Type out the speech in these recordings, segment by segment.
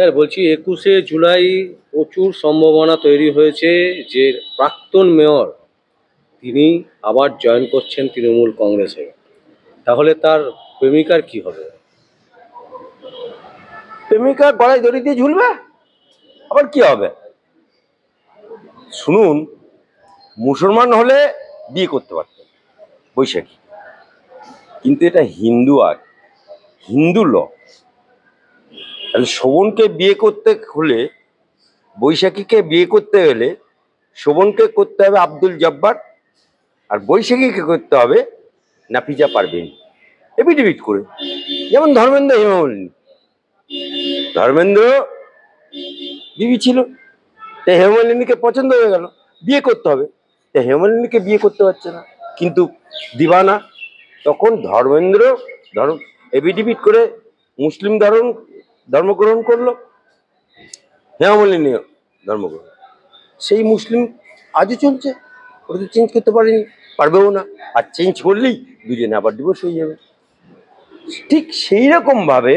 Sir বলছি 21শে জুলাই প্রচুর সম্ভাবনা তৈরি হয়েছে যে প্রাক্তন মেয়র তিনি আবার জয়েন করছেন তৃণমূল কংগ্রেসে। তাহলে তার প্রেমিকার কি হবে? প্রেমিকা গলায় দড়ি দিয়ে ঝুলবে, আবার কি হবে? শুনুন, মুসলমান হলে বিয়ে করতে পারতেন বৈশাখী, কিন্তু এটা হিন্দু আর হিন্দু ল। তাহলে শোভনকে বিয়ে করতে হলে, বৈশাখীকে বিয়ে করতে হলে শোভনকে করতে হবে আব্দুল জব্বার, আর বৈশাখীকে করতে হবে নাফিজা পারভীন, এফিডেভিট করে। যেমন ধর্মেন্দ্র হেমামালিনী, ধর্মেন্দ্র বিবি ছিল, তাই হেমামালিনীকে পছন্দ হয়ে গেল, বিয়ে করতে হবে, তাই হেমামালিনীকে বিয়ে করতে পারছে না, কিন্তু দিবানা। তখন ধর্মেন্দ্র এফিডেভিট করে মুসলিম ধর্মগ্রহণ করলো, হেমামালিনী ধর্মগ্রহণ, সেই মুসলিম আজও চলছে, ওটা তো চেঞ্জ করতে পারেনি, পারবেও না। আর চেঞ্জ করলেই দুজনে আবার ডিভোর্স হয়ে যাবে। ঠিক সেই রকম ভাবে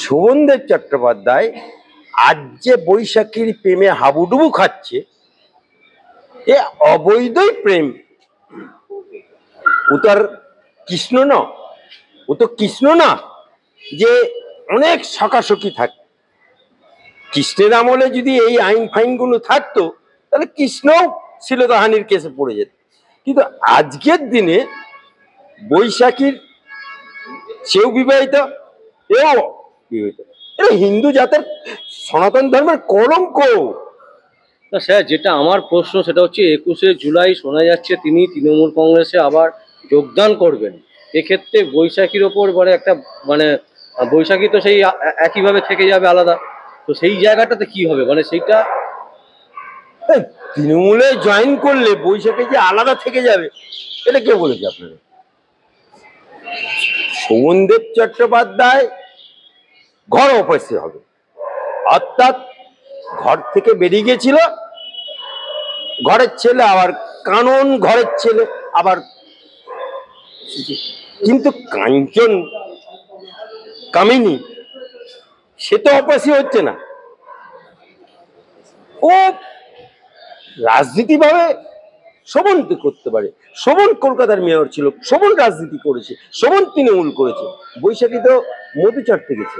শোভনদেব চট্টোপাধ্যায় আজ যে বৈশাখীর প্রেমে হাবুডুবু খাচ্ছে, এ অবৈধই প্রেম। ও তো আর কৃষ্ণ না, ও তো কৃষ্ণ না যে অনেক সখাসখি থাকে। কৃষ্ণের আমলে যদি এই আইন ফাইনগুলো থাকতো, তাহলে কৃষ্ণও শ্লীলতাহানির কেসে পড়ে যেত। কিন্তু আজকের দিনে বৈশাখীর সেও বিবাহিত, এও বিবাহিত, এটা হিন্দু জাতের সনাতন ধর্মের কলঙ্ক। না স্যার, যেটা আমার প্রশ্ন সেটা হচ্ছে 21শে জুলাই শোনা যাচ্ছে তিনি তৃণমূল কংগ্রেসে আবার যোগদান করবেন। এক্ষেত্রে বৈশাখীর ওপর একটা বৈশাখী তো সেই একইভাবে থেকে যাবে আলাদা, তো সেই জায়গাটাতে কি হবে সেইটা? তৃণমূলে জয়েন করলে বৈশাখী যে আলাদা থেকে যাবে, এটা কে বলেছে আপনারা? শোভনদেব চট্টোপাধ্যায় ঘর অপেক্ষা হবে, অর্থাৎ ঘর থেকে বেরিয়ে গেছিল ঘরের ছেলে, আবার কানন ঘরের ছেলে আবার। কিন্তু কাঞ্চন কামিনী সে তো অপেক্ষা হচ্ছে না, ও রাজনীতি ভাবে শোভন করতে পারে। শোভন কলকাতার মেয়র ছিল, শোভন রাজনীতি করেছে, শোভন তৃণমূল করেছে। বৈশাখী তো মধু চাটতে গেছে,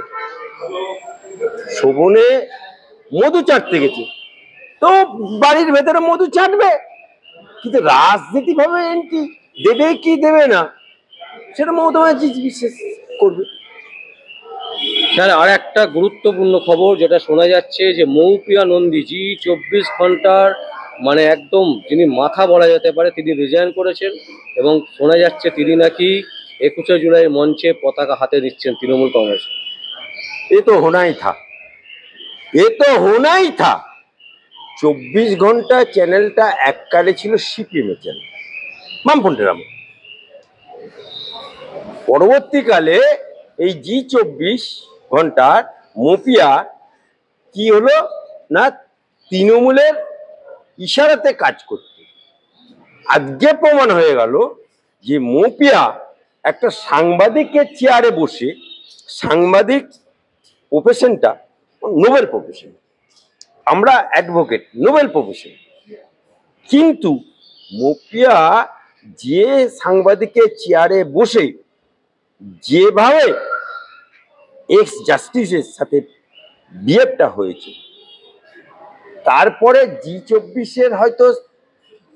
শোভনে মধু চাটতে গেছে, তো বাড়ির ভেতরে মধু চাটবে, কিন্তু রাজনীতি ভাবে এন্ট্রি দেবে কি দেবে না সেটা মমতা ব্যানার্জি বিশ্বাস করবে। স্যার, আর একটা গুরুত্বপূর্ণ খবর যেটা শোনা যাচ্ছে যে মৌপিয়া নন্দী জি 24 ঘন্টার একদম যিনি মাথা বলা যেতে পারে, তিনি রিজাইন করেছেন এবং শোনা যাচ্ছে তিনি নাকি 21শে জুলাই মঞ্চে পতাকা হাতে দিচ্ছেন তৃণমূল কংগ্রেস। এ তো হোনাই থা, এ তো হোনাই থা। 24 ঘন্টা চ্যানেলটা এককালে ছিল সিপিএমের চ্যানেল, বামফ্রন্টের আমল। পরবর্তীকালে এই জি 24 ঘন্টার মৌপিয়া কি হলো না, তৃণমূলের ইশারাতে কাজ করতে। আজকে প্রমাণ হয়ে গেল যে মৌপিয়া একটা সাংবাদিকের চেয়ারে বসে, সাংবাদিক প্রফেশনটা নোবেল প্রফেশন, আমরা অ্যাডভোকেট, নোবেল প্রফেশন, কিন্তু মৌপিয়া যে সাংবাদিকের চেয়ারে বসে যেভাবে এক্স জাস্টিসের সাথে বিহেভটা হয়েছে, তারপরে জি 24-এর হয়তো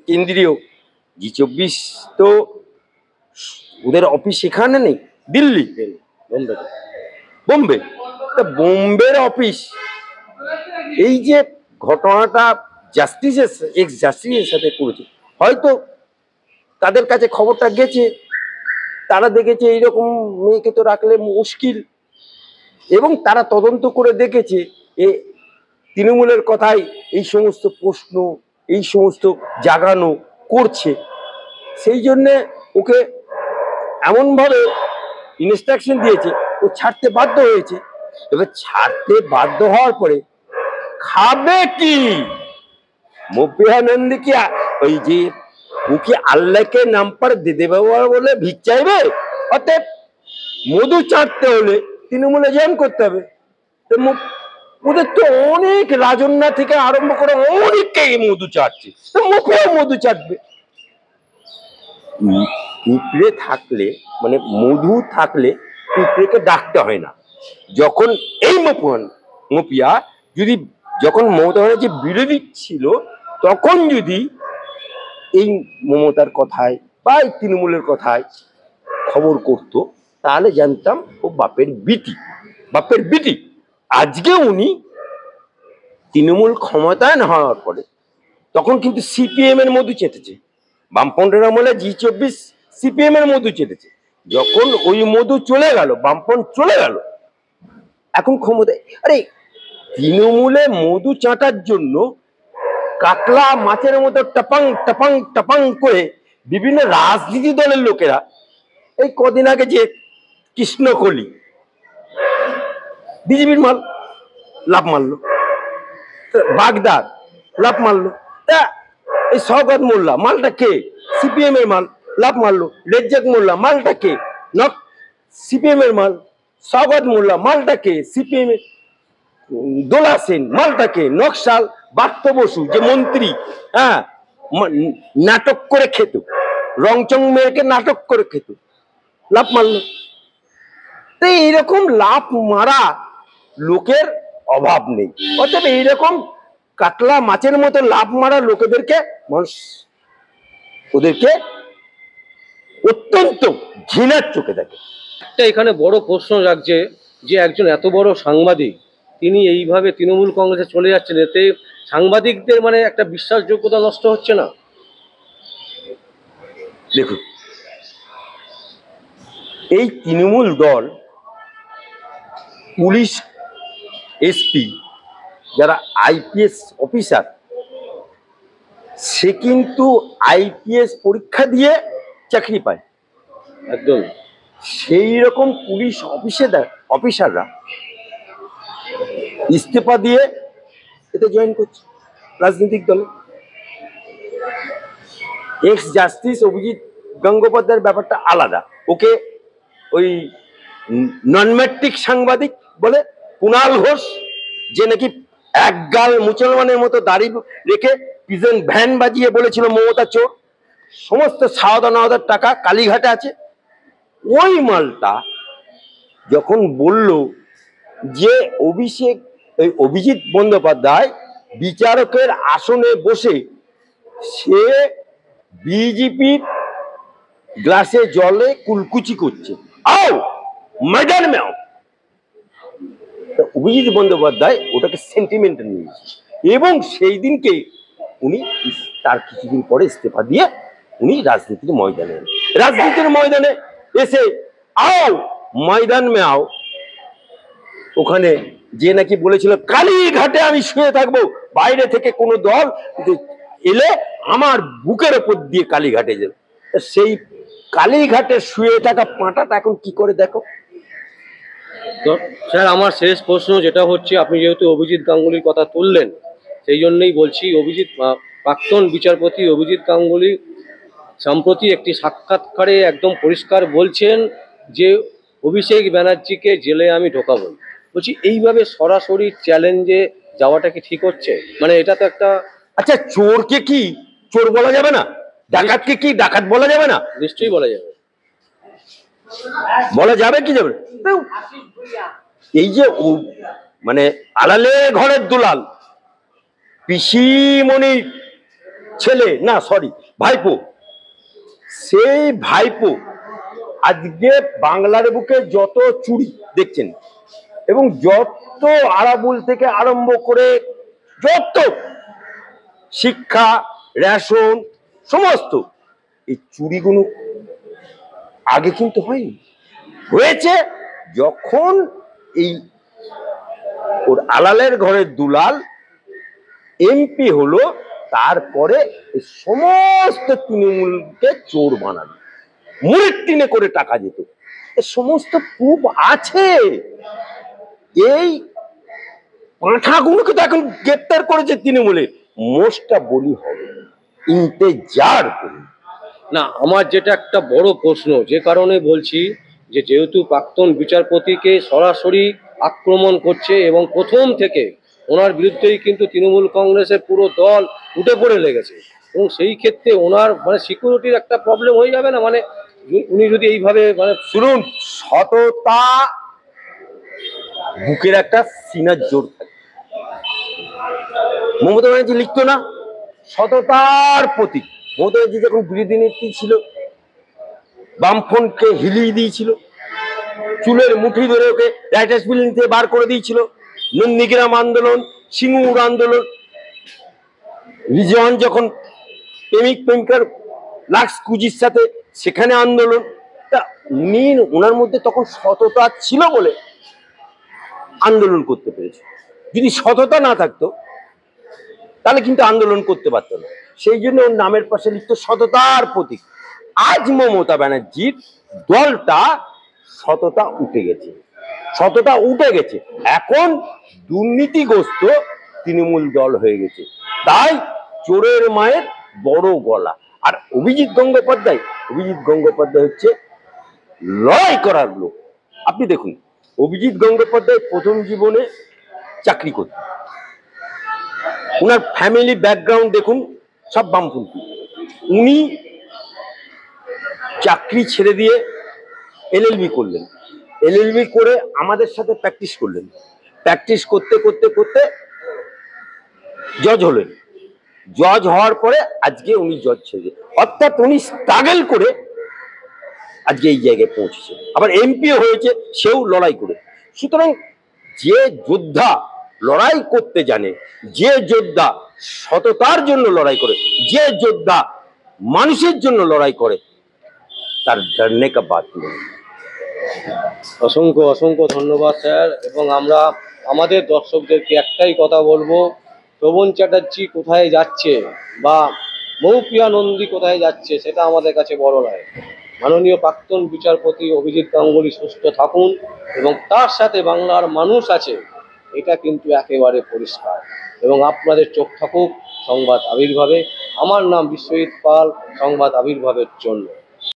কেন্দ্রীয়, জি 24 তো ওদের অফিস এখানে নেই, দিল্লি, বোম্বে, বোম্বের অফিস এই যে ঘটনাটা জাস্টিসের এক্স জাস্টিসের সাথে করেছে, হয়তো তাদের কাছে খবরটা গেছে, তারা দেখেছে এইরকম মেয়েকে তো রাখলে মুশকিল, এবং তারা তদন্ত করে দেখেছে এ তৃণমূলের কথাই এই সমস্ত প্রশ্ন, এই সমস্ত জাগানো করছে, সেই জন্যে ওকে এমনভাবে ইনস্ট্রাকশন দিয়েছে, ও ছাড়তে বাধ্য হয়েছে। এবার ছাড়তে বাধ্য হওয়ার পরে খাবে কি? মৌপিয়ানন্দী কি ওই যে ও কি আল্লাহকে নাম পার দে দেবে বলে ভিক চাইবে? অতএব মধু চাটতে হলে তৃণমূলে জয়েন করতে হবে। তো ওদের তো অনেক রাজন্যা থেকে আরম্ভ করে অনেককে মধু চাটছে, তো মুখেও মধু চাটবে। পিঁপড়ে থাকলে মানে মধু থাকলে পিঁপড়েকে ডাকতে হয় না। যখন এই মপিয়া যদি যখন মমতা ব্যানার্জি বিরোধী ছিল, তখন যদি এই মমতার কথায় বা এই তৃণমূলের কথায় খবর করতো, তাহলে জানতাম ও বাপের বিটি। আজকে উনি তৃণমূল ক্ষমতায় না হওয়ার পরে তখন কিন্তু সিপিএম এর মধু চেটেছে, বামপন্থের আমলে G24 সিপিএম এর মধু চেটেছে। যখন ওই মধু চলে গেল, বামপন্থ চলে গেল, এখন ক্ষমতায়। আরে তৃণমূলে মধু চাটার জন্য কাতলা মাছের মতো টাপাং টাপাং টাপাং করে বিভিন্ন রাজনীতি দলের লোকেরা, এই কদিন আগে যে কৃষ্ণকলি বিজেপির মাল লাভ মারলো, বাগদার লাভ মারলো, তা এই শওকত মোল্লা মালটা কে? সিপিএম এর মাল, লাভ মারলো। রেজ্জাক মোল্লা মালটা কে? সিপিএম এর মাল। শওকত মোল্লা মালটা কে? সিপিএম এর। দোলা সেন মালটা কে? নকশাল। বাত্য বসু যে মন্ত্রী, হ্যাঁ, নাটক করে খেত, রংচং মেয়েকে নাটক করে খেত, লাভ মারলো। তো এইরকম লাভ মারা লোকের অভাব নেই। অতএব এইরকম কাতলা মাছের মতো লাভ মারা লোকেদেরকে মানুষ ওদেরকে অত্যন্ত ঘৃণার চোখে দেখে। একটা এখানে বড় প্রশ্ন রাখছে যে একজন এত বড় সাংবাদিক তিনি এইভাবে তৃণমূল কংগ্রেসে চলে যাচ্ছেন, এতে সাংবাদিকদের মানে একটা বিশ্বাসযোগ্যতা নষ্ট হচ্ছে না? দেখুন, এই তৃণমূল দল, পুলিশ, এসপি যারা আইপিএস অফিসার, সে কিন্তু আইপিএস পরীক্ষা দিয়ে চাকরি পায়। একদম সেই রকম পুলিশ অফিসাররা ইস্তফা দিয়ে এতে জয়েন করছে রাজনৈতিক দলে। এক্স জাস্টিস অভিজিৎ গঙ্গোপাধ্যায়ের ব্যাপারটা আলাদা, ওকে ওই নন ম্যাট্রিক সাংবাদিক বলে। কুণাল ঘোষ যে নাকি একগাল মুসলমানের মতো দাড়ি রেখে পিজন ভ্যান বাজিয়ে বলেছিল মমতা চোর, সমস্ত সাওদানাওদার টাকা কালীঘাটে আছে, ওই মালটা যখন বলল যে অভিজিৎ বন্দ্যোপাধ্যায় বিচারকের আসনে বসে সে বিজেপির গ্লাসে জলে কুলকুচি করছে, আও ময়দান মে আও, অভিজিৎ বন্দ্যোপাধ্যায় ওটাকে সেন্টিমেন্টাল নিয়েছে এবং সেই দিনকে উনি তার কিছুদিন পরে ইস্তফা দিয়ে উনি রাজনীতির ময়দানে এসে আও ময়দান মে আও, ওখানে যে নাকি বলেছিল কালীঘাটে আমি শুয়ে থাকবো, বাইরে থেকে কোনো দল এলে আমার বুকের ওপর দিয়ে কালীঘাটে যাবে, সেই কালীঘাটে শুয়ে থাকা পাঁটাটা এখন কি করে দেখো। তো স্যার, আমার শেষ প্রশ্ন যেটা হচ্ছে, আপনি যেহেতু অভিজিৎ গাঙ্গুলির কথা তুললেন সেই জন্যই বলছি, প্রাক্তন বিচারপতি অভিজিৎ গাঙ্গুলি সম্প্রতি একটি সাক্ষাৎকারে একদম পরিষ্কার বলছেন যে অভিষেক ব্যানার্জিকে জেলে আমি ঢোকাবো। বলছি, এইভাবে সরাসরি চ্যালেঞ্জে যাওয়াটা কি ঠিক হচ্ছে? মানে এটা তো একটা, আচ্ছা, চোরকে কি চোর বলা যাবে না? ডাকাতকে কি ডাকাত বলা যাবে না? নিশ্চয়ই বলা যাবে। বলা যাবে কি যাবে? এই যে মানে আলালে ঘরের দুলাল, পিসিমণির ছেলে, না সরি ভাইপো, সেই ভাইপো আজকে বাংলার বুকে যত চুরি দেখছেন এবং যত আরাবুল থেকে আরম্ভ করে যত শিক্ষা, রেশন, সমস্ত এই চুরিগুলো আগে কিন্তু হয়নি, হয়েছে যখন এই ওর আলালের ঘরের দুলাল এমপি হলো, তারপরে সমস্ত তৃণমূলকে চোর বানানো, মুড়ির টিনে করে টাকা যেত, এ সমস্ত প্রুফ আছে। এই পাঁঠাগুলোকে তো এখন গ্রেপ্তার করেছে তৃণমূলে, মোষটা বলি হবে, ইন্তেজার করুন। না, আমার যেটা একটা বড় প্রশ্ন, যে কারণে বলছি যে যেহেতু প্রাক্তন বিচারপতিকে সরাসরি আক্রমণ করছে এবং প্রথম থেকে ওনার বিরুদ্ধেই কিন্তু তৃণমূল কংগ্রেসের পুরো দল উঠে পড়ে লেগেছে, এবং সেই ক্ষেত্রে ওনার মানে সিকিউরিটির একটা প্রবলেম হয়ে যাবে না, মানে উনি যদি এইভাবে মানে শুনুন, সততা বুকের একটা সিনার জোর থাকে। মমতা ব্যানার্জি লিখতো না সততার প্রতীক? মমতা ব্যানার্জি যখন বিরোধী নেত্রী ছিল, বামফ্রন্টকে হিলিয়ে দিয়েছিল, চুলের মুঠি ধরে ওকে রাইটার্স বিল্ডিং থেকে বার করে দিয়েছিল, নন্দীগ্রাম আন্দোলন, সিঙ্গুর আন্দোলন, রিজওয়ান যখন প্রেমিক প্রেমিকার লাক্স কুজির সাথে সেখানে আন্দোলন, তা উনি ওনার মধ্যে তখন সততা ছিল বলে আন্দোলন করতে পেরেছে। যদি সততা না থাকতো তাহলে কিন্তু আন্দোলন করতে পারতো না। সেই জন্য ওর নামের পাশে লিখতো সততার প্রতীক। আজ মমতা ব্যানার্জির দলটা সততা উঠে গেছে, সততা উঠে গেছে, এখন দুর্নীতিগ্রস্ত তৃণমূল দল হয়ে গেছে। তাই চোরের মায়ের বড় গলা। আর অভিজিৎ গঙ্গোপাধ্যায় হচ্ছে লড়াই করার লোক। আপনি দেখুন, অভিজিৎ গঙ্গোপাধ্যায় প্রথম জীবনে চাকরি করতেন, ওনার ফ্যামিলি ব্যাকগ্রাউন্ড দেখুন, সব বামপন্থী। উনি চাকরি ছেড়ে দিয়ে এলএলবি করলেন, এলএলবি করে আমাদের সাথে প্র্যাকটিস করলেন, প্র্যাকটিস করতে করতে করতে জজ হলেন, জজ হওয়ার পরে আজকে উনি জজ ছেড়ে, অর্থাৎ উনি স্ট্রাগল করে আজকে এই জায়গায় পৌঁছেছে। আবার এমপিও হয়েছে, সেও লড়াই করে। সুতরাং যে যোদ্ধা লড়াই করতে জানে, যে যোদ্ধা সততার জন্য লড়াই করে, যে যোদ্ধা মানুষের জন্য লড়াই করে, তার ডরনে কা বাত নেই। অসংখ্য অসংখ্য ধন্যবাদ স্যার। এবং আমরা আমাদের দর্শকদেরকে একটাই কথা বলবো, শোভন চ্যাটার্জি কোথায় যাচ্ছে বা মৌপিয়া নন্দী কোথায় যাচ্ছে সেটা আমাদের কাছে বড় নয়। মাননীয় প্রাক্তন বিচারপতি অভিজিৎ গাঙ্গুলি সুস্থ থাকুন এবং তার সাথে বাংলার মানুষ আছে, এটা কিন্তু একেবারে পরিষ্কার। এবং আপনাদের চোখ থাকুক সংবাদ আবির্ভাবে। আমার নাম বিশ্বজিৎ পাল, সংবাদ আবির্ভাবের জন্য।